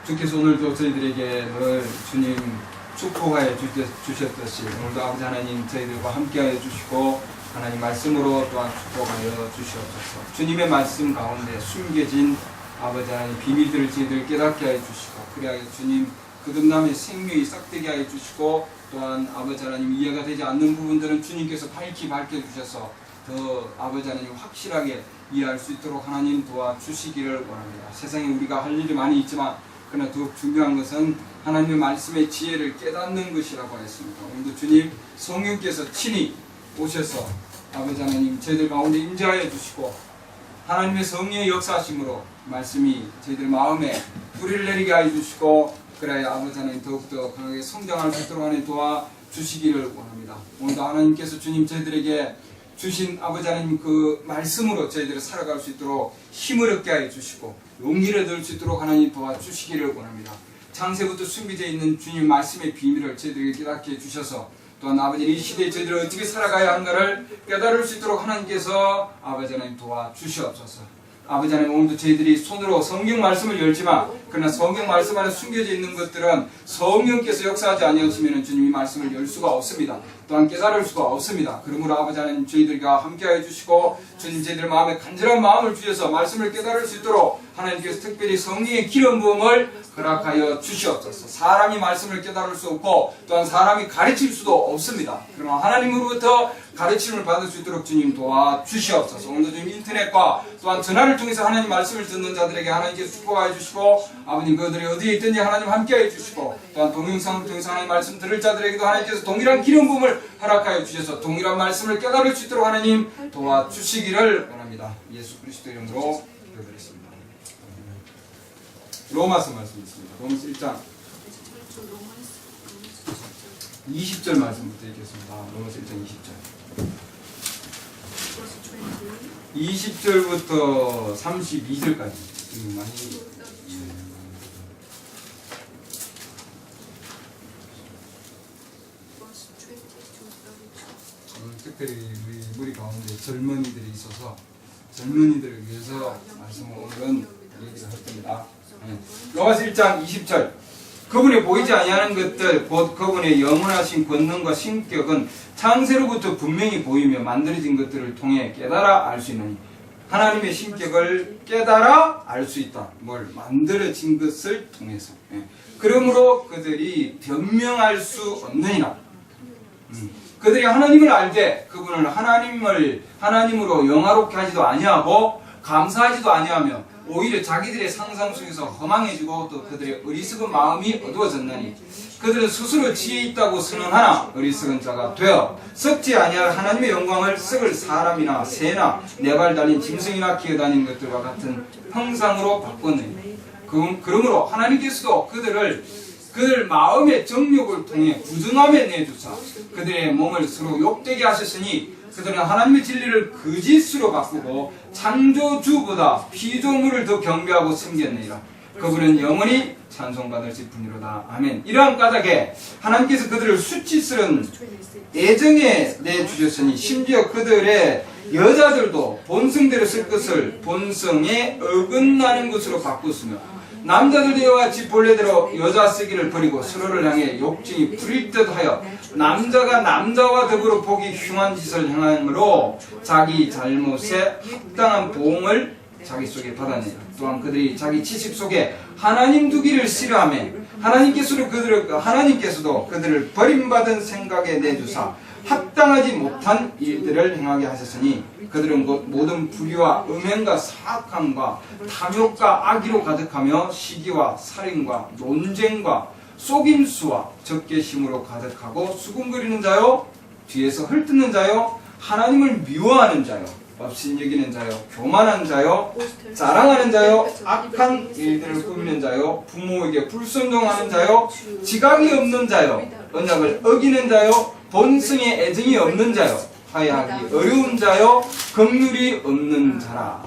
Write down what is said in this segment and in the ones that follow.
주께서 오늘도 저희들에게 늘 주님 축복하여 주셨듯이 오늘도 아버지 하나님 저희들과 함께하여 주시고 하나님 말씀으로 또한 축복하여 주시옵소서. 주님의 말씀 가운데 숨겨진 아버지 하나님 비밀들을 저희들 깨닫게 하여 주시고 그리하여 주님 거듭남의 생명이 싹되게 하여 주시고 또한 아버지 하나님 이해가 되지 않는 부분들은 주님께서 밝혀주셔서 더 아버지 하나님 확실하게 이해할 수 있도록 하나님 도와주시기를 원합니다. 세상에 우리가 할 일이 많이 있지만 그러나 더욱 중요한 것은 하나님의 말씀의 지혜를 깨닫는 것이라고 했습니다. 오늘도 주님 성령께서 친히 오셔서 아버지 하나님 저희들 가운데 임재하여 주시고 하나님의 성령의 역사하심으로 말씀이 저희들 마음에 뿌리를 내리게 하여 주시고 그래야 아버지 하나님 더욱더 강하게 성장할 수 있도록 하나님 도와주시기를 원합니다. 오늘도 하나님께서 주님 저희들에게 주신 아버지 하나님 그 말씀으로 저희들을 살아갈 수 있도록 힘을 얻게 하여 주시고 용기를 얻을 수 있도록 하나님 도와주시기를 원합니다. 창세부터 숨겨져 있는 주님 말씀의 비밀을 저희들에게 깨닫게 해주셔서 또한 아버지 이 시대에 저희들을 어떻게 살아가야 하는가를 깨달을 수 있도록 하나님께서 아버지 하나님 도와주시옵소서. 아버지 하나님 오늘도 저희들이 손으로 성경 말씀을 열지만 그러나 성경 말씀 안에 숨겨져 있는 것들은 성령께서 역사하지 아니하시면 주님이 말씀을 열 수가 없습니다. 또한 깨달을 수가 없습니다. 그러므로 아버지 하나님 저희들과 함께하여 주시고 주님 저희들 마음에 간절한 마음을 주셔서 말씀을 깨달을 수 있도록 하나님께서 특별히 성령의 기름 부음을 허락하여 주시옵소서. 사람이 말씀을 깨달을 수 없고 또한 사람이 가르칠 수도 없습니다. 그러나 하나님으로부터 가르침을 받을 수 있도록 주님 도와주시옵소서. 오늘도 주님 인터넷과 또한 전화를 통해서 하나님 말씀을 듣는 자들에게 하나님께서 축복하여 주시고 아버님 그들이 어디에 있든지 하나님 함께하여 주시고 또한 동영상을 통해서 하나님 말씀 들을 자들에게도 하나님께서 동일한 기름 부음을 허락하여 주셔서 동일한 말씀을 깨달을 수 있도록 하나님 도와주시기를 원합니다. 예수 그리스도 이름으로 기도드렸습니다. 로마서 말씀 있습니다. 로마서 1장 20절 말씀부터 읽겠습니다. 로마서 1장 20절 20절부터 32절까지 많이 특별히 우리 가운데 젊은이들이 있어서 젊은이들을 위해서 말씀을 오늘은 얘기를 할 겁니다. 로마서 1장 20절 그분이 보이지 아니하는 것들 곧 그분의 영원하신 권능과 신격은 창세로부터 분명히 보이며 만들어진 것들을 통해 깨달아 알 수 있느니 하나님의 신격을 깨달아 알 수 있다. 뭘 만들어진 것을 통해서 그러므로 그들이 변명할 수 없느니라. 그들이 하나님을 알되 그분을 하나님으로 영화롭게 하지도 아니하고 감사하지도 아니하며 오히려 자기들의 상상 속에서 허망해지고 또 그들의 어리석은 마음이 어두워졌나니 그들은 스스로 지혜 있다고 선언하나 어리석은 자가 되어 썩지 아니할 하나님의 영광을 썩을 사람이나 새나 네 발 달린 짐승이나 기어다니는 것들과 같은 형상으로 바꿨느니 그러므로 하나님께서도 그들 마음의 정욕을 통해 부정함에 내주사 그들의 몸을 서로 욕되게 하셨으니 그들은 하나님의 진리를 거짓으로 바꾸고 창조주보다 피조물을 더 경배하고 섬겼느니라. 그분은 영원히 찬송받으실 분이로다. 아멘. 이러한 까닭에 하나님께서 그들을 수치스러운 애정에 내주셨으니 심지어 그들의 여자들도 본성대로 쓸 것을 본성에 어긋나는 것으로 바꿨으며 남자들 이와 같이 본래대로 여자 쓰기를 버리고 서로를 향해 욕정이 부릴 듯 하여 남자가 남자와 더불어 보기 흉한 짓을 행함으로 자기 잘못에 합당한 보응을 자기 속에 받아내라. 또한 그들이 자기 지식 속에 하나님 두기를 싫어하며 하나님께서도 그들을 버림받은 생각에 내주사 합당하지 못한 일들을 행하게 하셨으니 그들은 곧 모든 불의와 음행과 사악함과 탐욕과 악의로 가득하며 시기와 살인과 논쟁과 속임수와 적개심으로 가득하고 수군거리는 자요 뒤에서 헐뜯는 자요 하나님을 미워하는 자요 업신여기는 자요 교만한 자요 자랑하는 자요 악한 일들을 꾸미는 자요 부모에게 불순종하는 자요 지각이 없는 자요 언약을 어기는 자요 본성의 애정이 없는 자요 화해하기 어려운 자요 긍휼이 없는 자라.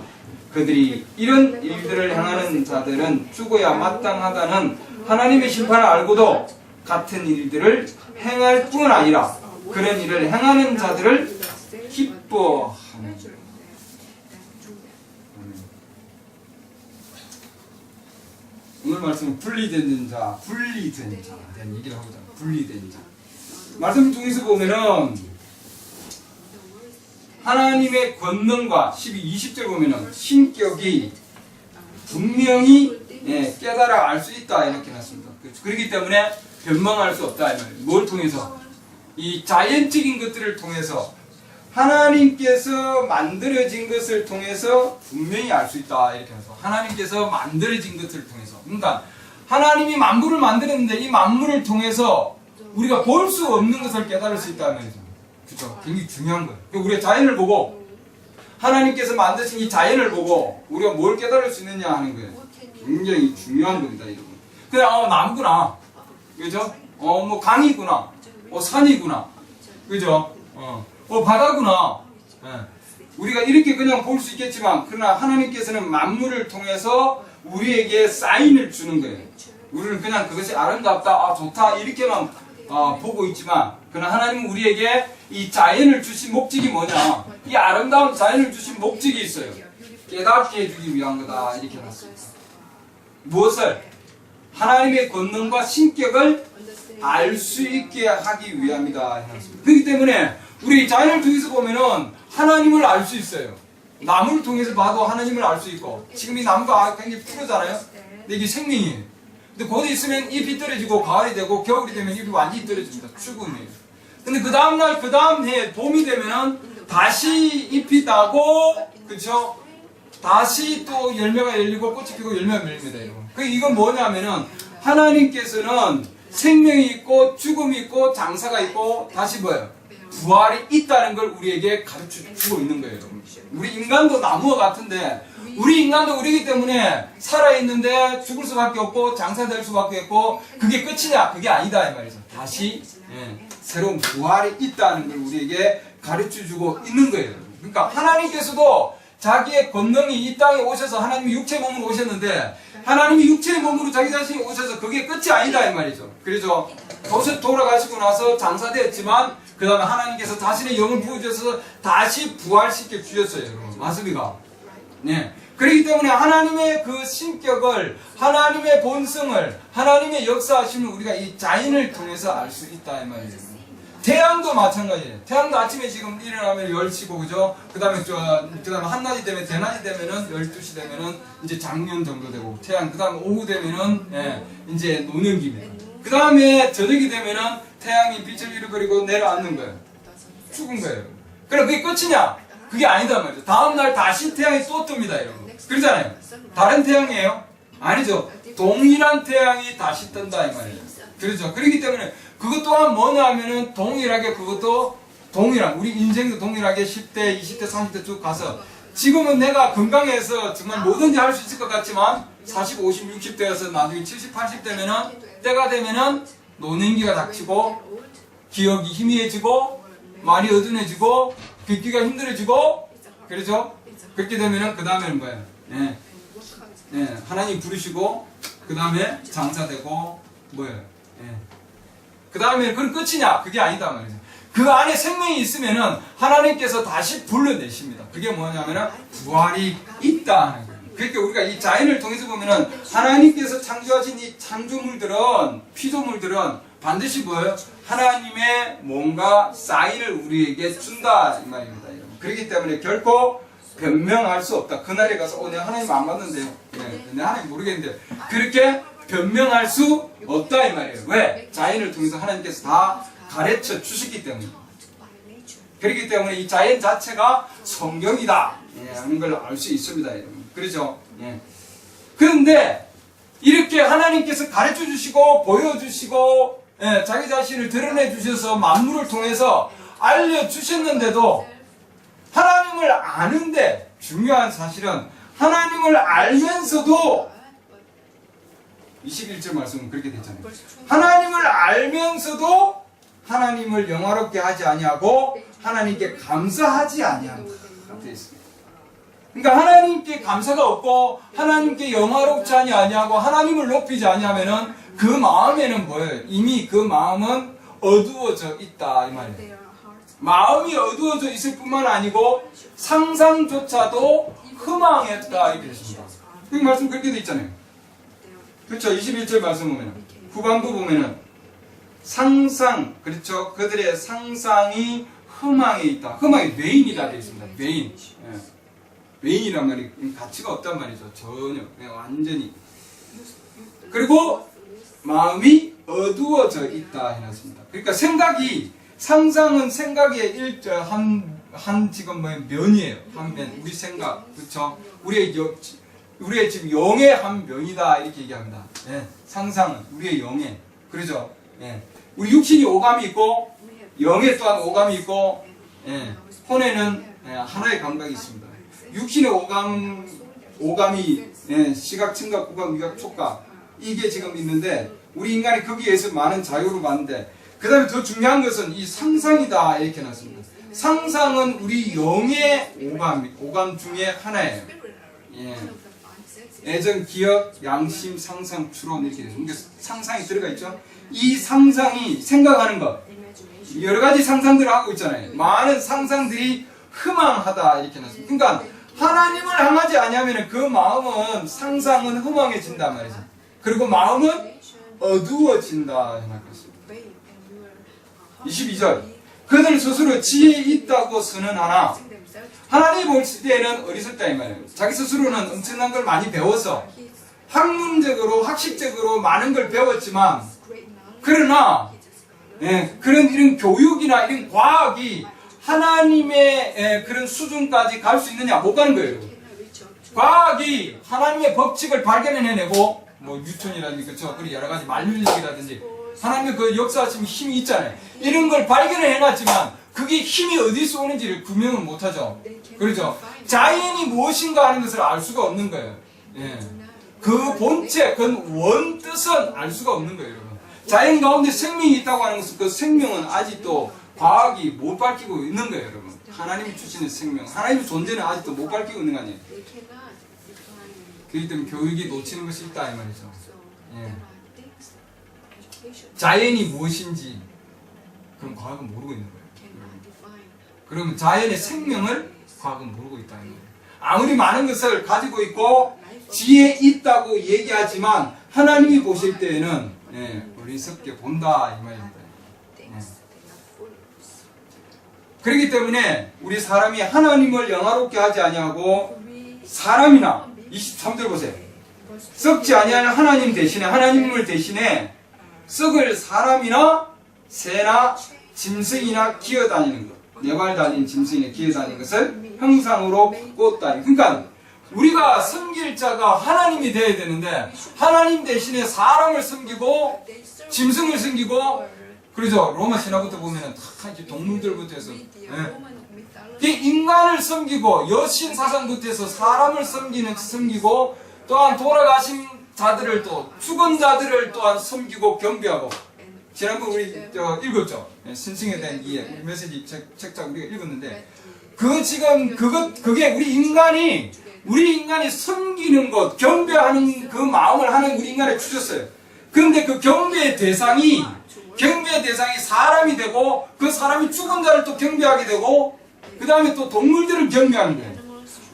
그들이 이런 일들을 행하는 자들은 죽어야 마땅하다는 하나님의 심판을 알고도 같은 일들을 행할 뿐 아니라 그런 일을 행하는 자들을 기뻐하는 자. 1 오늘 말씀은 분리된 자, 분리된 자에 대한 얘기를 하고자 합니다. 분리된 자. 말씀 중에서 보면은 하나님의 권능과 12, 20절 보면은 신격이 분명히 깨달아 알 수 있다 이렇게 했습니다. 그렇기 때문에 변명할 수 없다 이 말이에요. 뭘 통해서? 이 자연적인 것들을 통해서 하나님께서 만들어진 것을 통해서 분명히 알 수 있다 이렇게 해서 하나님께서 만들어진 것을 통해서 그러니까 하나님이 만물을 만들었는데 이 만물을 통해서 우리가 볼 수 없는 것을 깨달을 수 있다는 거죠. 그렇죠? 굉장히 중요한 거예요. 우리가 자연을 보고 하나님께서 만드신 이 자연을 보고 우리가 뭘 깨달을 수 있느냐 하는 거예요. 굉장히 중요한 겁니다, 여러분. 그냥 나무구나, 그죠? 뭐 강이구나, 산이구나, 그죠? 바다구나. 우리가 이렇게 그냥 볼 수 있겠지만 그러나 하나님께서는 만물을 통해서 우리에게 사인을 주는 거예요. 우리는 그냥 그것이 아름답다, 좋다 이렇게만 보고 있지만 그러나 하나님은 우리에게 이 자연을 주신 목적이 뭐냐, 이 아름다운 자연을 주신 목적이 있어요. 깨닫게 해주기 위한 거다 이렇게 놨습니다. 무엇을? 하나님의 권능과 신격을 알 수 있게 하기 위함이다 해놨습니다. 그렇기 때문에 우리 자연을 통해서 보면은 하나님을 알 수 있어요. 나무를 통해서 봐도 하나님을 알 수 있고, 지금 이 나무가 굉장히 푸르잖아요. 근데 이게 생명이에요. 근데 곧 있으면 잎이 떨어지고 가을이 되고 겨울이 되면 잎이 완전히 떨어집니다. 죽음이에요. 근데 그 다음날 그 다음 해 봄이 되면은 다시 잎이 나고, 그렇죠? 다시 또 열매가 열리고 꽃이 피고 열매가 열립니다, 여러분. 이건 뭐냐면은 하나님께서는 생명이 있고 죽음이 있고 장사가 있고 다시 뭐예요? 부활이 있다는 걸 우리에게 가르쳐 주고 있는 거예요, 여러분. 우리 인간도 나무와 같은데 우리 인간도 우리이기 때문에 살아있는데 죽을 수밖에 없고 장사될 수밖에 없고 그게 끝이냐? 그게 아니다 이 말이죠. 다시 새로운 부활이 있다는 걸 우리에게 가르쳐 주고 있는 거예요. 그러니까 하나님께서도 자기의 권능이 이 땅에 오셔서 하나님이 육체의 몸으로 오셨는데 하나님이 육체의 몸으로 자기 자신이 오셔서 그게 끝이 아니다 이 말이죠. 그래서 돌아가시고 나서 장사되었지만 그 다음에 하나님께서 자신의 영을 부어주셔서 다시 부활시켜 주셨어요, 여러분. 맞습니까? 네. 그렇기 때문에 하나님의 그 신격을, 하나님의 본성을, 하나님의 역사하심을 우리가 이 자연을 통해서 알 수 있다 이 말이에요. 태양도 마찬가지예요. 태양도 아침에 지금 일어나면 10시고, 그죠? 그 다음에 한낮이 되면, 대낮이 되면은 12시 되면은 이제 장년 정도 되고, 태양, 그 다음에 오후 되면은, 이제 노년기입니다. 그 다음에 저녁이 되면은 태양이 빛을 잃어버리고 내려앉는 거예요. 죽은 거예요. 그럼 그게 끝이냐? 그게 아니다 말이죠. 다음날 다시 태양이 또 뜹니다, 여러분. 그러잖아요. 다른 태양이에요? 아니죠. 동일한 태양이 다시 뜬다, 이 말이에요. 그렇죠. 그렇기 때문에 그것 또한 뭐냐 하면은 동일하게 그것도 동일한, 우리 인생도 동일하게 10대, 20대, 30대 쭉 가서 지금은 내가 건강해서 정말 뭐든지 할 수 있을 것 같지만 40, 50, 60대에서 나중에 70, 80대면은 때가 되면은 노년기가 닥치고 기억이 희미해지고 말이 어두워지고 걷기가 힘들어지고 그렇죠? 그렇게 되면은 그 다음에는 뭐예요? 하나님 부르시고 그 다음에 장사되고 뭐예요? 그 다음에 그건 끝이냐? 그게 아니다 말이죠. 그 안에 생명이 있으면은 하나님께서 다시 불러내십니다. 그게 뭐냐면은 부활이 있다 하는 거예요. 그러니까 우리가 이 자연을 통해서 보면은 하나님께서 창조하신 이 창조물들은, 피조물들은 반드시 뭐예요? 하나님의 뭔가 사인을 우리에게 준다 이 말입니다. 그렇기 때문에 결코 변명할 수 없다. 그날에 가서 내가 하나님 안 봤는데요. 내가 하나님 모르겠는데 그렇게 변명할 수 없다 이 말이에요. 왜? 자연을 통해서 하나님께서 다 가르쳐 주셨기 때문에. 그렇기 때문에 이 자연 자체가 성경이다 하는 걸 알 수 있습니다, 여러분. 그렇죠? 그런데 이렇게 하나님께서 가르쳐 주시고 보여주시고 자기 자신을 드러내 주셔서 만물을 통해서 알려주셨는데도 하나님을 아는데 중요한 사실은 하나님을 알면서도 21절 말씀은 그렇게 됐잖아요. 하나님을 알면서도 하나님을 영화롭게 하지 아니하고 하나님께 감사하지 아니한다. 되어 있습니다. 그러니까 하나님께 감사가 없고 하나님께 영화롭지 아니하고 하나님을 높이지 아니하면은 그 마음에는 뭐예요? 이미 그 마음은 어두워져 있다 이 말이에요. 마음이 어두워져 있을 뿐만 아니고 상상조차도 허망했다 이렇게 됐습니다. 그 말씀 그렇게 돼 있잖아요. 그렇죠. 21절 말씀 보면 후반부 보면은 상상, 그렇죠. 그들의 상상이 허망에 있다. 허망이 뇌인이다 되어 있습니다. 뇌인. 예. 뇌인이란 말이 가치가 없단 말이죠. 전혀. 그냥 완전히. 그리고 마음이 어두워져 있다 해놨습니다. 그러니까 상상은 생각의 한 지금 면이에요. 한 면. 우리 생각. 그렇죠. 우리의 지금 영의 한 면이다. 이렇게 얘기합니다. 예. 상상은 우리의 영의. 그러죠. 예. 우리 육신이 오감이 있고, 영에 또한 오감이 있고, 예. 혼에는 하나의 감각이 있습니다. 육신의 오감이 예. 시각, 청각, 구각, 미각, 촉각. 이게 지금 있는데, 우리 인간이 거기에서 많은 자유를 받는데, 그 다음에 더 중요한 것은 이 상상이다. 이렇게 놨습니다. 상상은 우리 영의 오감 중에 하나예요. 예. 애정, 기억, 양심, 상상, 추론 이렇게 돼서 상상이 들어가 있죠. 이 상상이 생각하는 것 여러 가지 상상들을 하고 있잖아요. 많은 상상들이 허망하다 이렇게 놨습니다. 그러니까 하나님을 향하지 아니하면 그 마음은 상상은 허망해진단 말이죠. 그리고 마음은 어두워진다 해놨습니다. 22절 그들 스스로 지혜 있다고 선언하나 하나님 볼 때에는 어리석다 이 말이에요. 자기 스스로는 엄청난 걸 많이 배워서 학문적으로 학식적으로 많은 걸 배웠지만 그러나 그런 이런 교육이나 이런 과학이 하나님의 그런 수준까지 갈 수 있느냐 못 가는 거예요. 과학이 하나님의 법칙을 발견해내고 뭐 뉴턴이라든지 그렇죠. 그리고 여러 가지 만물력이라든지 하나님의 그 역사하시는 힘이 있잖아요. 이런 걸 발견을 해놨지만 그게 힘이 어디서 오는지를 구명을 못하죠. 그렇죠. 자연이 무엇인가 하는 것을 알 수가 없는 거예요. 예. 그 본체, 그 원뜻은 알 수가 없는 거예요. 여러분. 자연 가운데 생명이 있다고 하는 것은 그 생명은 아직도 과학이 못 밝히고 있는 거예요. 여러분. 하나님이 주시는 생명, 하나님의 존재는 아직도 못 밝히고 있는 거 아니에요. 그렇기 때문에 교육이 놓치는 것이 있다 이 말이죠. 예. 자연이 무엇인지 그럼 과학은 모르고 있는 거예요. 그러면 자연의 생명을 과학은 모르고 있다는 거예요. 아무리 많은 것을 가지고 있고 지혜 있다고 얘기하지만 하나님이 보실 때에는 어리석게 본다 이 말입니다. 그렇기 때문에 우리 사람이 하나님을 영화롭게 하지 아니하고 사람이나 23절 보세요. 썩지 아니하는 하나님 대신에 하나님을 대신에 썩을 사람이나 새나 짐승이나 기어다니는 것 네발 다닌 짐승이나 기어다니는 것을 형상으로 바꿨다. 그러니까 우리가 섬길 자가 하나님이 되어야 되는데 하나님 대신에 사람을 섬기고 짐승을 섬기고 그러죠. 로마 신화부터 보면은 다 이제 동물들부터 해서 인간을 섬기고 여신 사상부터 해서 사람을 섬기고 또한 돌아가신 자들을 또 죽은 자들을 또한 섬기고 경배하고 지난번 우리 읽었죠. 신승에 대한 이해 메시지 책자 우리가 읽었는데 그게 우리 인간이 섬기는 것 경배하는 그 마음을 하는 우리 인간에 주셨어요. 그런데 그 경배의 대상이 사람이 되고 그 사람이 죽은 자를 또 경배하게 되고 그 다음에 또 동물들을 경배하는 거예요.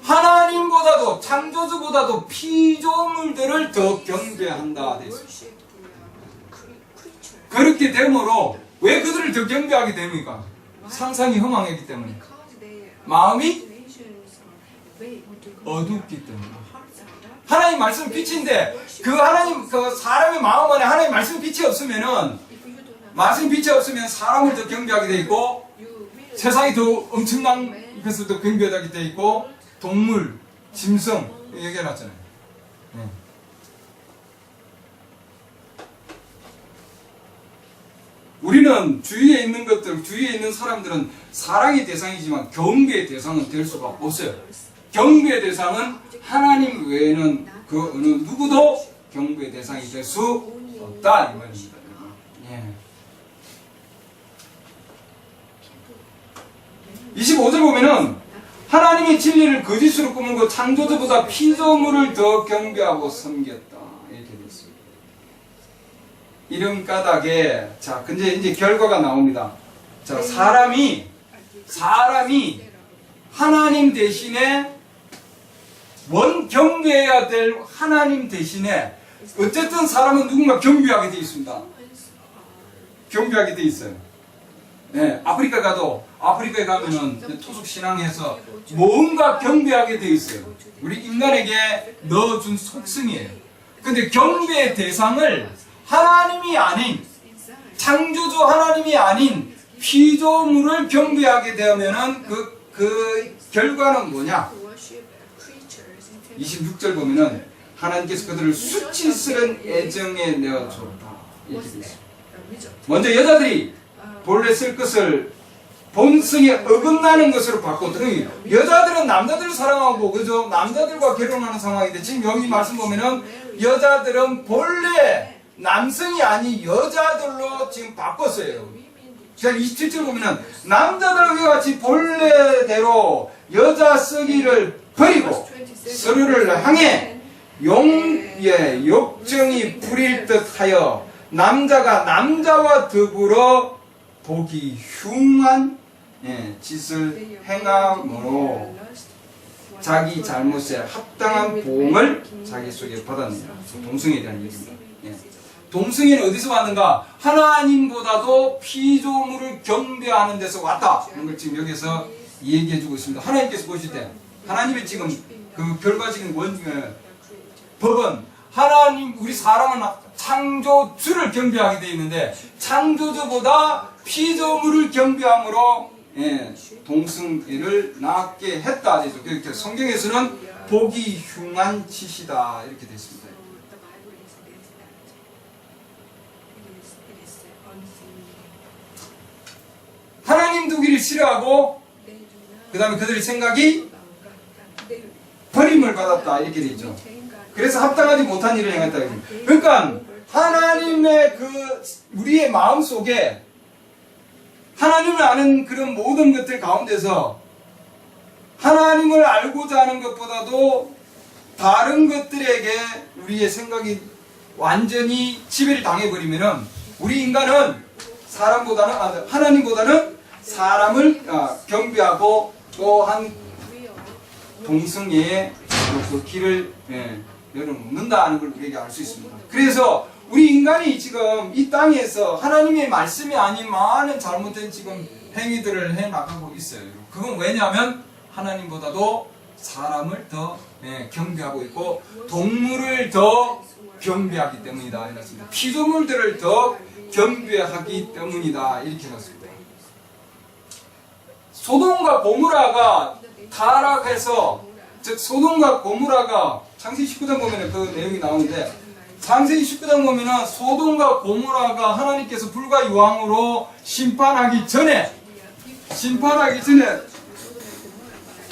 하나님보다도 창조주보다도 피조물들을 더 경배한다 됐습니다. 그렇게 되므로 왜 그들을 더 경배하게 됩니까? 상상이 허망했기 때문에 마음이 어둡기 때문에 하나님 말씀 빛인데 그 사람의 마음 안에 하나님 말씀 빛이 없으면 사람을 더 경배하게 돼 있고 세상이 더 엄청난 것을 더 경배하게 돼 있고 동물, 짐승 얘기해놨잖아요. 우리는 주위에 있는 사람들은 사랑의 대상이지만 경배의 대상은 될 수가 없어요. 경배의 대상은 하나님 외에는 그 어느 누구도 경배의 대상이 될 수 없다 이 말입니다. 예. 25절 보면은 하나님의 진리를 거짓으로 꾸물고 창조주보다 피조물을 더 경배하고 섬겼다 이렇게 되어 있습니다. 이런 까닭에 근데 이제 결과가 나옵니다. 사람이 하나님 대신에 경배해야 될 하나님 대신에 어쨌든 사람은 누군가 경비하게 되어 있습니다. 경비하게 되어 있어요. 네, 아프리카에 가면은 토속 신앙에서 뭔가 경배하게 되어 있어요. 우리 인간에게 넣어준 속성이에요. 근데 경배의 대상을 하나님이 아닌, 창조주 하나님이 아닌 피조물을 경배하게 되면은 그 결과는 뭐냐? 26절 보면은 하나님께서 그들을 수치스러운 애정에 내어줬다. 이렇게 되어 있어요. 먼저 여자들이 본래 쓸 것을 본성에 어긋나는 것으로 바꿨더니 여자들은 남자들을 사랑하고 그죠? 남자들과 결혼하는 상황인데 지금 여기 말씀 보면은 여자들은 본래 남성이 아닌 여자들로 지금 바꿨어요. 자 27절 보면은 남자들과 같이 본래대로 여자 쓰기를 버리고 서로를 향해 욕정이 부릴 듯하여 남자가 남자와 더불어 보기 흉한 짓을 행함으로 자기 잘못에 합당한 보응을 자기 속에 받았느니라. 동성애에 대한 얘기입니다. 동성애는 어디서 왔는가? 하나님보다도 피조물을 경배하는 데서 왔다. 이런 걸 지금 여기서 얘기해주고 있습니다. 하나님께서 보실 때 하나님의 지금 그 결과적인 법은 하나님, 우리 사람은 창조주를 경배하게 되어 있는데 창조주보다 피조물을 경배함으로 동성애를 낳게 했다. 그렇게 성경에서는 보기 흉한 짓이다 이렇게 되어 있습니다. 하나님 두기를 싫어하고 그 다음에 그들의 생각이 버림을 받았다 이렇게 되어 있죠. 그래서 합당하지 못한 일을 행했다. 그러니까 하나님의 우리의 마음 속에 하나님을 아는 그런 모든 것들 가운데서 하나님을 알고자 하는 것보다도 다른 것들에게 우리의 생각이 완전히 지배를 당해버리면은 우리 인간은 하나님보다는 사람을 경배하고 또한 동성애의 그 길을 열어놓는다는 걸 우리에게 알 수 있습니다. 그래서 우리 인간이 지금 이 땅에서 하나님의 말씀이 아닌 많은 잘못된 지금 행위들을 해나가고 있어요. 그건 왜냐하면 하나님보다도 사람을 더 경배하고 있고 동물을 더 경배하기 때문이다. 이렇습니다. 피조물들을 더 경배하기 때문이다. 이렇게 해놨습니다. 소돔과 고모라가 타락해서 즉 소돔과 고모라가 창세기 19장 보면 그 내용이 나오는데 창세기 19장 보면 소돔과 고모라가 하나님께서 불과 유황으로 심판하기 전에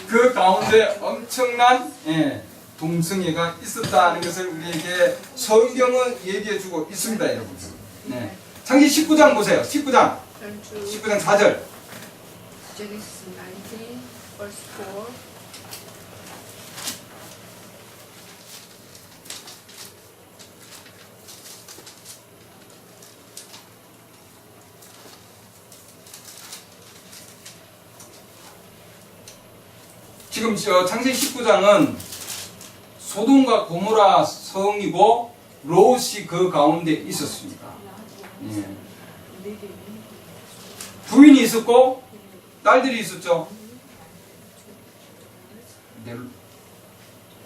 그 가운데 엄청난 동성애가 있었다는 것을 우리에게 성경은 얘기해주고 있습니다. 여러분. 창세기 19장 보세요. 19장 4절 Genesis 19, verse 4. 지금 창세기 19장은 소돔과 고모라 성이고 롯이 그 가운데 있었습니다. 부인이 있었고 딸들이 있었죠.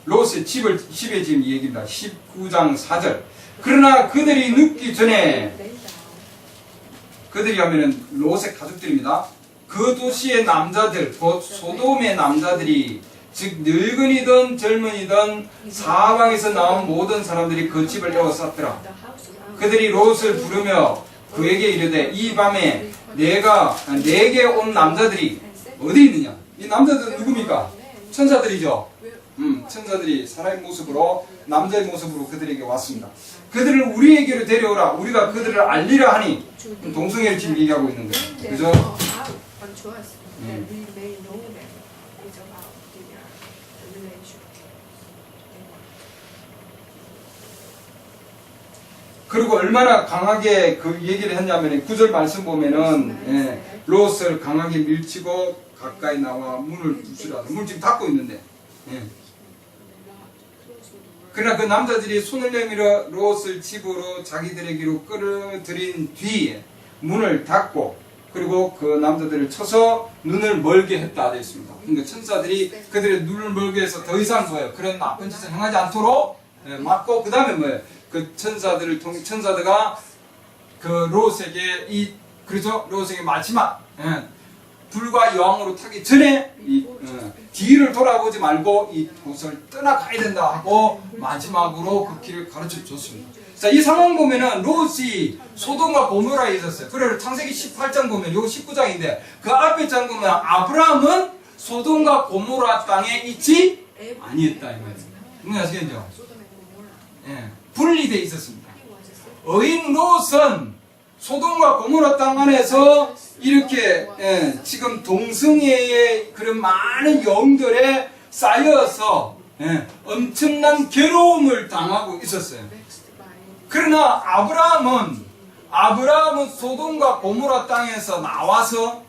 롯의 집에 지금 얘기입니다. 19장 4절. 그러나 그들이 늙기 전에 그들이 하면은 롯의 가족들입니다. 그 도시의 남자들, 곧 소돔의 남자들이 즉 늙은이든 젊은이든 사방에서 나온 모든 사람들이 그 집을 에워쌌더라. 그들이 롯을 부르며 그에게 이르되 이 밤에 내게 온 남자들이 어디 있느냐? 이 남자들은 누굽니까? 천사들이죠. 천사들이 사람의 모습으로 남자의 모습으로 그들에게 왔습니다. 그들을 우리에게로 데려오라. 우리가 그들을 알리라 하니 동성애를 지금 얘기하고 있는 거예요. 그죠? 그리고 얼마나 강하게 그 얘기를 했냐면 9절 말씀 보면은 롯을 강하게 밀치고 가까이 나와 문을 부수라. 문을 지금 닫고 있는데 그러나 그 남자들이 손을 내밀어 롯을 집으로 자기들에게로 끌어들인 뒤에 문을 닫고 그리고 그 남자들을 쳐서 눈을 멀게 했다 되어 있습니다. 그러니까 천사들이 그들의 눈을 멀게 해서 더 이상 뭐예요? 그런 나쁜 짓을 행하지 않도록 막고 그 다음에 뭐예요? 그 천사들가 그 롯에게 그렇죠? 롯에게 마지막 불과 여왕으로 타기 전에 뒤를 돌아보지 말고 이 곳을 떠나가야 된다 하고 마지막으로 그 길을 가르쳐 줬습니다. 자, 이 상황 보면은 롯이 소돔과 고모라에 있었어요. 그래서 창세기 18장 보면 요거 19장인데 그 앞에 장 보면 아브라함은 소돔과 고모라 땅에 있지 아니했다 이 말이에요. 무슨 아시겠죠? 분리되어 있었습니다. 의인 롯은 소돔과 고모라 땅 안에서 이렇게 지금 동성애의 그런 많은 영들에 쌓여서 엄청난 괴로움을 당하고 있었어요. 그러나 아브라함은 소돔과 고모라 땅에서 나와서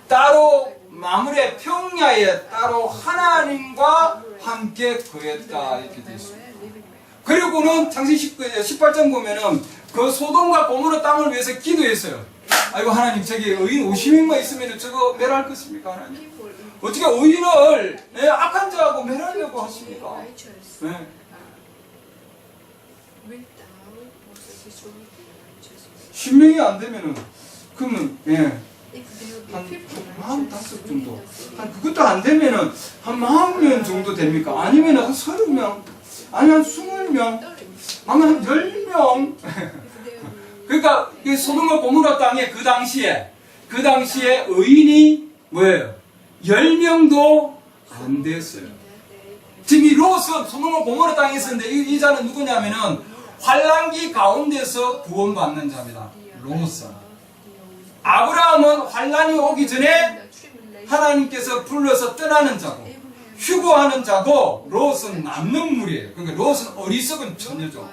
따로 마물의 평야에 따로 하나님과 함께 거했다 이렇게 되어 있습니다. 그리고는 창세기 18장 보면은 그 소돔과 고모라 땅을 위해서 기도했어요. 아이고 하나님 저기 의인 50명만 있으면 저거 멸할 것입니까 하나님? 어떻게 의인을 악한 자하고 멸하려고 하십니까? 네. 10명이 안 되면은 그러면 한 45 정도 그것도 안 되면은 한 40명 정도 됩니까? 아니면 한 30명 아니면 한 20명 아니면 한 10명 그러니까 소돔과 고모라 땅에 그 당시에 의인이 뭐예요? 10명도 안 됐어요. 지금 이 롯은 소돔과 고모라 땅에 있었는데 이 자는 누구냐면은 환난기 가운데서 구원받는 자입니다. 롯은. 아브라함은 환난이 오기 전에 하나님께서 불러서 떠나는 자고 휴거하는 자고 롯은 남는 물이에요. 그러니까 롯은 어리석은 처녀죠.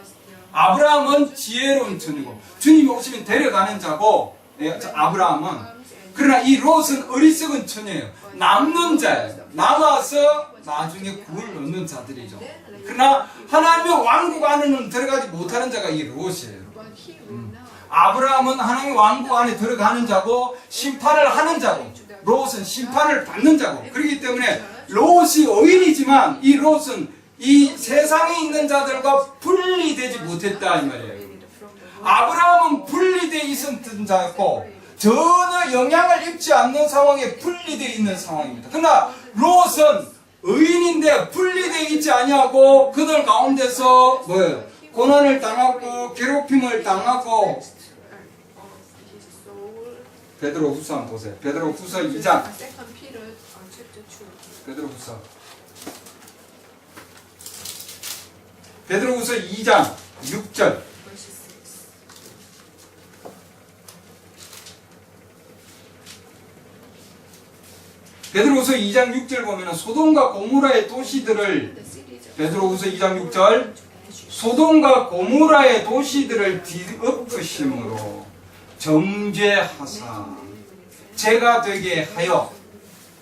아브라함은 지혜로운 처녀고 주님이 오시면 데려가는 자고 아브라함은 그러나 이 롯은 어리석은 처녀예요. 남는 자예요. 남아서 나중에 구원을 얻는 자들이죠. 그러나 하나님의 왕국 안에는 들어가지 못하는 자가 이 롯이에요. 아브라함은 하나님의 왕국 안에 들어가는 자고 심판을 하는 자고 롯은 심판을 받는 자고 그렇기 때문에 롯이 의인이지만 이 롯은 이 세상에 있는 자들과 분리되지 못했다 이 말이에요. 아브라함은 분리되어 있었던 자였고 전혀 영향을 입지 않는 상황에 분리되어 있는 상황입니다. 그러나 롯은 의인인데 분리되어 있지 아니하고 그들 가운데서 뭐예요? 고난을 당하고 괴롭힘을 당하고 베드로후서 한번 보세요. 베드로후서 2장 베드로후서 2장 6절 베드로후서 2장 6절 보면 소돔과 고모라의 도시들을 베드로후서 2장 6절 소돔과 고모라의 도시들을 뒤엎으심으로 정죄하사 죄가 되게 하여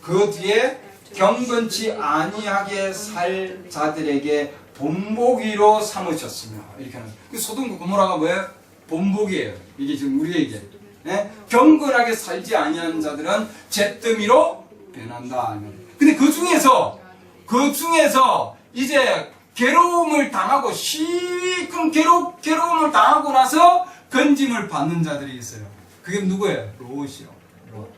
그 뒤에 경건치 아니하게 살 자들에게 본보기로 삼으셨으며 이렇게 하는 소돔과 고모라가 뭐예요? 본보기예요. 이게 지금 우리에게 경건하게 살지 아니하는 자들은 잿더미로 변한다. 근데 그 중에서 이제 괴로움을 당하고 시큰 괴로움을 당하고 나서 건짐을 받는 자들이 있어요. 그게 누구예요? 롯이요. 롯.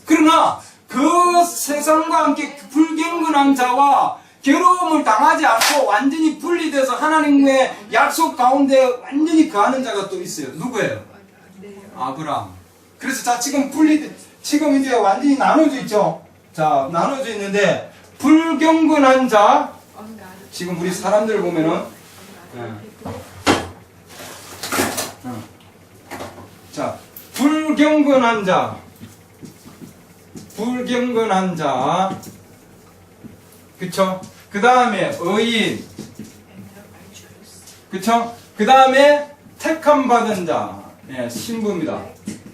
그러나 그 세상과 함께 불경건한 자와 괴로움을 당하지 않고 완전히 분리돼서 하나님의 약속 가운데 완전히 거하는 자가 또 있어요. 누구예요? 아브라함. 그래서 지금 지금 이제 완전히 나눠져 있죠. 자, 나눠져 있는데 불경건한 자 지금 우리 사람들 보면은 자, 불경건한 자 그쵸? 그 다음에 의인 그쵸? 그 다음에 택함 받은 자 신부입니다.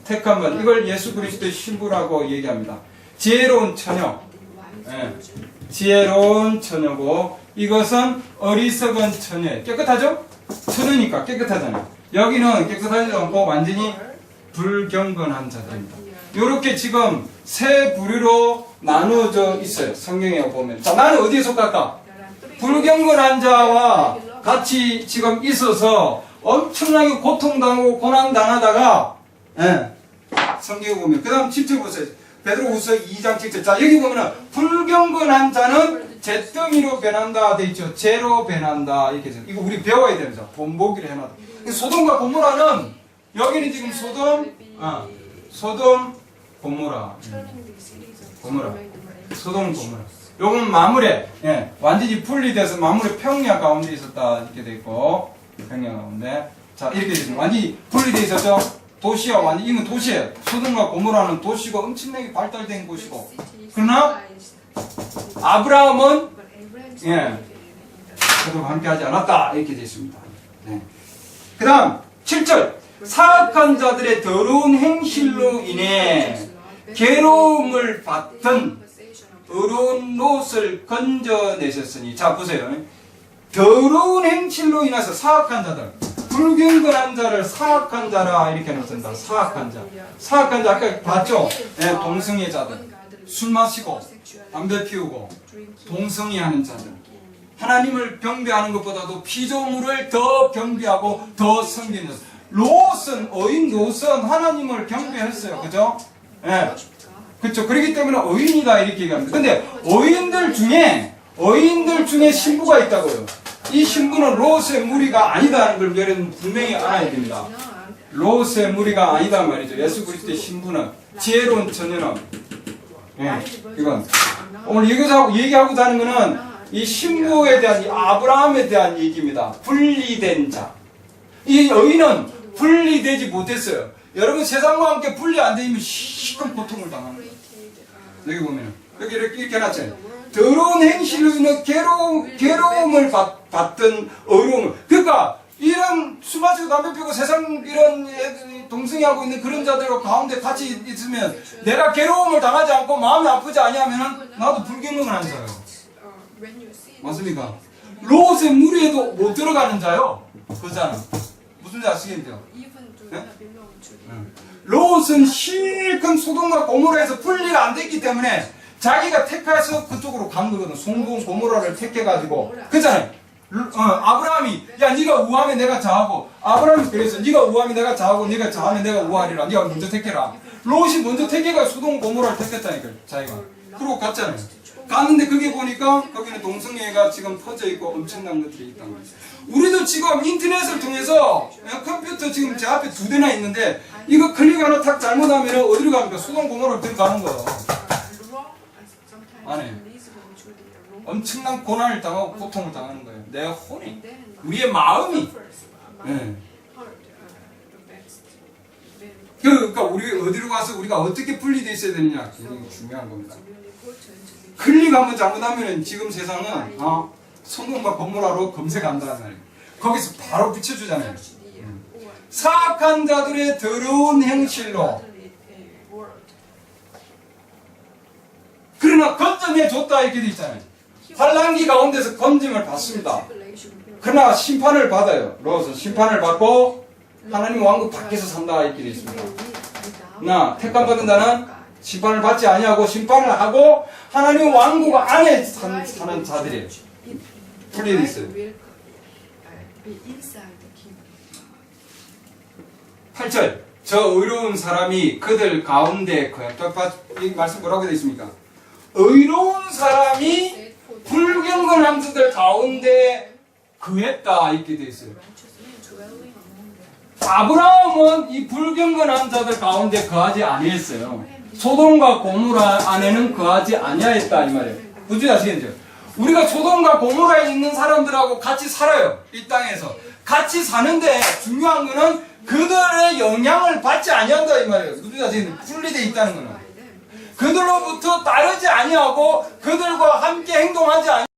택함 받은 이걸 예수 그리스도의 신부라고 얘기합니다. 지혜로운 처녀 지혜로운 처녀고 이것은 어리석은 처녀. 깨끗하죠? 처녀니까 깨끗하잖아요. 여기는 깨끗하지 않고 완전히 불경건한 자들입니다. 이렇게 지금 세 부류로 나누어져 있어요. 성경에 보면. 자, 나는 어디에 속할까? 불경건한 자와 같이 지금 있어서 엄청나게 고통당하고 고난당하다가, 예, 성경에 보면. 그 다음 7절 보세요. 베드로후서 2장 7절. 자, 여기 보면은 불경건한 자는 잿더미로 변한다 돼 있죠. 재로 변한다 이렇게 돼요. 이거 우리 배워야 됩니다. 본보기를 해놔도. 소돔과 고모라는 여기는 지금 소돔, 고모라, 소돔 고모라. 요건 마물에, 예, 완전히 분리돼서 마물의 평야 가운데 있었다 이렇게 돼 있고, 평야 가운데. 자, 이렇게 돼 있습니다. 완전히 분리돼 있었죠. 도시와 완전 이건 도시예요. 소돔과 고모라는 도시가 엄청나게 발달된 곳이고. 그러나 아브라함은, 예, 저도 함께하지 않았다 이렇게 되어 있습니다. 네. 그 다음 7절. 사악한 자들의 더러운 행실로 인해 괴로움을 받던 의로운 롯을 건져내셨으니. 자, 보세요. 더러운 행실로 인해서 사악한 자들, 불경건한 자를 사악한 자라 이렇게 놓습니다. 사악한 자. 사악한 자 아까 봤죠? 네, 동성애자들, 술 마시고 담배 피우고 동성애하는 자들, 하나님을 경배하는 것보다도 피조물을 더 경배하고 더 섬기는 자들. 롯은, 어인 롯은 하나님을 경배했어요. 그죠? 예. 네. 그렇죠. 그렇기 때문에 어인이다 이렇게 얘기합니다. 근데 어인들 중에 신부가 있다고요. 이 신부는 롯의 무리가 아니다는 걸 여러분 분명히 알아야 됩니다. 롯의 무리가 아니다 말이죠. 예수 그리스도의 신부는, 지혜로운 처녀는, 예, 이건 오늘 얘기하고자 하는 것은 이 신부에 대한, 이 아브라함에 대한 얘기입니다. 분리된 자. 이 여인은 분리되지 못했어요. 여러분 세상과 함께 분리 안 되면 시큰 고통을 당하는 거예요. 여기 보면은 여기 이렇게 해놨잖아요. 더러운 행실로 인해 괴로움을 받던 어려움을. 그러니까 이런 술 마시고 담배 피우고 세상 이런 동성애하고 있는 그런 자들과 가운데 같이 있으면 내가 괴로움을 당하지 않고 마음이 아프지 아니하면은 나도 불경건한 자예요. 맞습니까? 롯의 무리에도 못 들어가는 자요. 그 자는 무슨 자 아시겠죠? 네? 롯은 실컷 소돔과 고모라에서 분리가 안 됐기 때문에 자기가 택해서 그쪽으로 간 거거든. 소돔 고모라를 택해가지고. 그잖아요. 아브라함이, 야, 네가 우하면 내가 자하고. 아브라함이 그래서 네가 우하면 내가 자하고, 네가 자하면 내가 우하리라. 네가 먼저 택해라. 롯이 먼저 택해가 소돔 고모라를 택했다니까, 자기가. 그러고 갔잖아요. 갔는데 그게 보니까 거기는 동성애가 지금 퍼져 있고 엄청난 것들이 있다는 거예요. 우리도 지금 인터넷을 통해서 컴퓨터 지금 제 앞에 2대나 있는데 이거 클릭 하나 탁 잘못하면 어디로 갑니까? 소돔 고모라로 들어가는 거예요. 안에 엄청난 고난을 당하고 고통을 당하는 거예요. 내 혼이, 우리의 마음이. 네. 그러니까 우리 어디로 가서 우리가 어떻게 분리되어 있어야 되느냐 굉장히 중요한 겁니다. 클릭 한번 잘못하면 지금 세상은 소돔과 고모라로 검색한다는 말이에요. 거기서 바로 비춰주잖아요. 사악한 자들의 더러운 행실로. 그러나 건져내줬다 이렇게 돼 있잖아요. 환난기 가운데서 건짐을 받습니다. 그러나 심판을 받아요. 롯은 심판을 받고 하나님 왕국 밖에서 산다 이렇게 돼 있습니다. 나 택함받은 자는 심판을 받지 아니하고 심판을 하고 하나님 왕국 안에 사는 자들이에요. 분리되어 있어요. 8절. 저 의로운 사람이 그들 가운데 이 말씀 뭐라고 되어 있습니까? 의로운 사람이 불경건한 자들 가운데 거했다 이렇게 되어 있어요. 아브라함은 이 불경건한 자들 가운데 거하지 아니했어요. 소돔과 고모라 안에는 거하지 아니하였다 이 말이에요. 무슨 아시겠죠? 우리가 소돔과 고모라에 있는 사람들하고 같이 살아요. 이 땅에서 같이 사는데 중요한 거는 그들의 영향을 받지 아니한다 이 말이에요. 무슨 아시겠죠? 분리되어 있다는 거는 그들로부터 따르지 아니하고 그들과 함께 행동하지 아니.